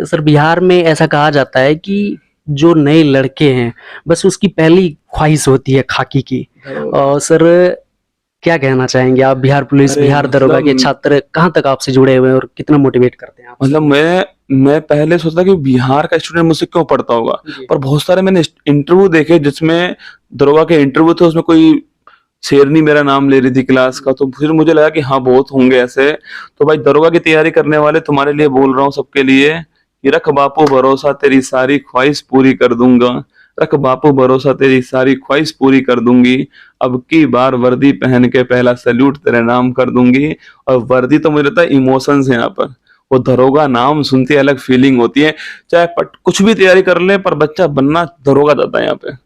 Sir Bihar में ऐसा कहा जाता है कि जो नए लड़के हैं बस उसकी पहली ख्वाहिश होती है खाकी की। और सर क्या कहना चाहेंगे आप, बिहार पुलिस अरे बिहार दरोगा के छात्र कहाँ तक आपसे जुड़े हुए हैं और कितना मोटिवेट करते हैं आप? मतलब मैं पहले सोचता कि बिहार का स्टूडेंट मुझसे क्यों पढ़ता होगा, पर बहुत सारे मैंने इंटरव्यू देखे जिसमें दरोगा के इंटरव्यू थे, उसमें कोई शेरनी मेरा नाम ले रही थी क्लास का, तो फिर मुझे लगा कि हाँ बहुत होंगे ऐसे। तो भाई दरोगा की तैयारी करने वाले तुम्हारे लिए बोल रहा हूँ, सबके लिए कि रख बापू भरोसा तेरी सारी ख्वाहिश पूरी कर दूंगा, रख बापू भरोसा तेरी सारी ख्वाहिश पूरी कर दूंगी, अब की बार वर्दी पहन के पहला सैल्यूट तेरे नाम कर दूंगी। और वर्दी तो मुझे लगता है इमोशंस है यहाँ पर, वो दरोगा नाम सुनती अलग फीलिंग होती है, चाहे कुछ भी तैयारी कर ले पर बच्चा बनना दरोगा चाहता है यहाँ पे।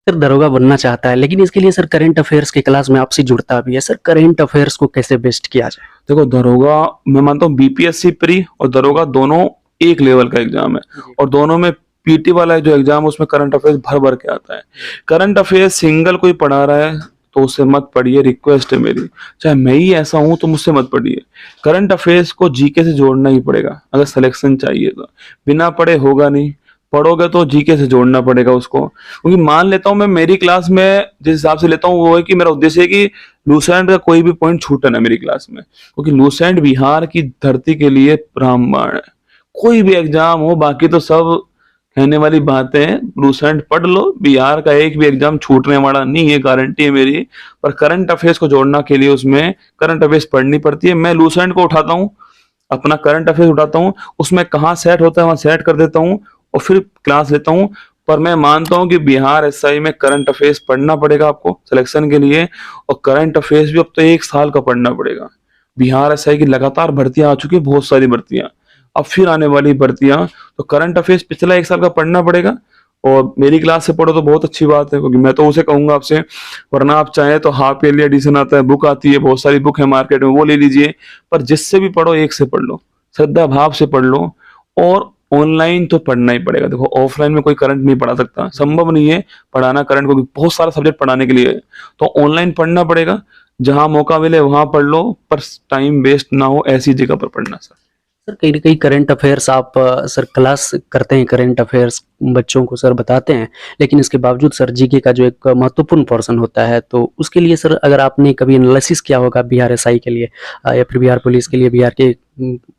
सर दरोगा बनना चाहता है, लेकिन इसके लिए सर करंट अफेयर्स की क्लास में आपसे जुड़ता भी है। सर करंट अफेयर्स को कैसे बेस्ट किया जाए? देखो दरोगा, मैं मानता हूँ बीपीएससी प्री और दरोगा दोनों एक लेवल का एग्जाम है, और दोनों में पीटी वाला जो एग्जाम है उसमें करंट अफेयर्स भर भर के आता है। करंट अफेयर्स सिंगल कोई पढ़ा रहा है तो उससे मत पढ़िए, रिक्वेस्ट है मेरी, चाहे मैं ही ऐसा हूं तो मुझसे मत पढ़िए। करंट अफेयर्स को जीके से जोड़ना ही पड़ेगा अगर सिलेक्शन चाहिए तो, बिना पढ़े होगा नहीं। पढ़ोगे तो जीके से जोड़ना पड़ेगा उसको, क्योंकि मान लेता हूं मैं मेरी क्लास में जिस हिसाब से लेता हूं वो है कि मेरा उद्देश्य है कि लूसेंट का कोई भी पॉइंट छूटे ना मेरी क्लास में, क्योंकि लूसेंट बिहार की धरती के लिए रामबाण है। कोई भी एग्जाम हो, बाकी तो सब कहने वाली बातें हैं, लूसेंट पढ़ लो, बिहार का एक भी एग्जाम छूटने वाला नहीं है, गारंटी है मेरी। पर करंट अफेयर्स को जोड़ना के लिए उसमें करंट अफेयर्स पढ़नी पड़ती है। मैं लूसेंट को उठाता हूँ, अपना करंट अफेयर्स उठाता हूँ, उसमें कहाँ सेट होता है वहां सेट कर देता हूँ और फिर क्लास लेता हूँ। पर मैं मानता हूँ कि बिहार एसआई में करंट अफेयर्स पढ़ना पड़ेगा आपको सिलेक्शन के लिए, और करंट अफेयर्स भी अब तो 1 साल का पढ़ना पड़ेगा। बिहार एसआई की लगातार भर्तियां आ चुकी है, बहुत सारी भर्तियां, अब फिर आने वाली भर्तियां, तो करंट अफेयर्स पिछला 1 साल का पढ़ना पड़ेगा। और मेरी क्लास से पढ़ो तो बहुत अच्छी बात है, क्योंकि मैं तो उसे कहूंगा आपसे, वरना आप चाहें तो हाफ ईयरली एडिशन आता है, बुक आती है, बहुत सारी बुक है मार्केट में, वो ले लीजिए। पर जिससे भी पढ़ो एक से पढ़ लो, श्रद्धा भाव से पढ़ लो। और ऑनलाइन तो पढ़ना ही पड़ेगा, देखो ऑफलाइन में कोई करंट नहीं पढ़ा सकता, संभव नहीं है पढ़ाना करंट, क्योंकि बहुत सारा सब्जेक्ट पढ़ाने के लिए है। तो ऑनलाइन पढ़ना पड़ेगा, जहां मौका मिले वहां पढ़ लो, पर टाइम वेस्ट ना हो ऐसी जगह पर पढ़ना सर। सर कहीं ना कहीं करंट अफेयर्स आप सर क्लास करते हैं, करंट अफेयर्स बच्चों को सर बताते हैं, लेकिन इसके बावजूद सर जीके का जो एक महत्वपूर्ण पोर्शन होता है, तो उसके लिए सर अगर आपने कभी एनालिसिस किया होगा बिहार एसआई के लिए या फिर बिहार पुलिस के लिए, बिहार के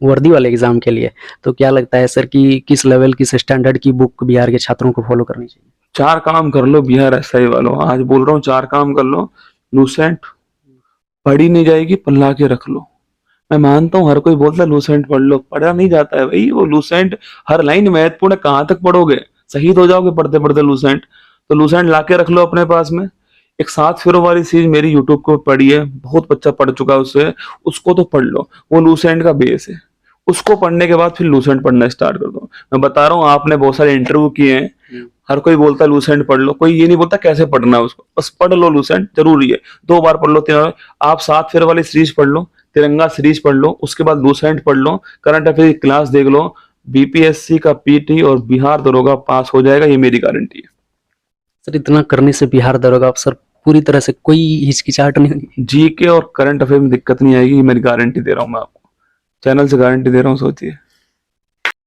वर्दी वाले एग्जाम के लिए, तो क्या लगता है सर कि किस लेवल किस स्टैंडर्ड की बुक बिहार के छात्रों को फॉलो करनी चाहिए? 4 काम कर लो बिहार एसआई वालों, आज बोल रहा हूँ 4 काम कर लो। लूसेंट पढ़ी नहीं जाएगी, पल्ला के रख लो। मैं मानता हूँ हर कोई बोलता है लूसेंट पढ़ लो, पढ़ा नहीं जाता है भाई, वो लूसेंट हर लाइन महत्वपूर्ण है, कहाँ तक पढ़ोगे, शहीद हो जाओगे पढ़ते पढ़ते लूसेंट। तो लूसेंट लाके रख लो अपने पास में। एक 7 फेरों वाली सीरीज मेरी यूट्यूब को पढ़ी है, बहुत बच्चा पढ़ चुका है उससे, उसको तो पढ़ लो, वो लूसेंट का बेस है। उसको पढ़ने के बाद फिर लूसेंट पढ़ना स्टार्ट कर दो। मैं बता रहा हूँ, आपने बहुत सारे इंटरव्यू किए हैं, हर कोई बोलता है लूसेंट पढ़ लो, कोई ये नहीं बोलता कैसे पढ़ना है उसको, बस पढ़ लो, लूसेंट जरूरी है, 2 बार पढ़ लो, 3 बार। आप 7 फेरों वाली सीरीज पढ़ लो, तिरंगा सीरीज पढ़ लो, उसके बाद लूसेंट पढ़ लो, करंट अफेयर की क्लास देख लो, बीपीएससी का पीटी और बिहार दरोगा पास हो जाएगा, ये मेरी गारंटी है। सर इतना करने से बिहार दरोगा आप सर पूरी तरह से कोई हिचकिचाहट नहीं होगी? जीके और करंट अफेयर में दिक्कत नहीं आएगी, ये मेरी गारंटी दे रहा हूँ मैं आपको, चैनल से गारंटी दे रहा हूँ, सोचिए।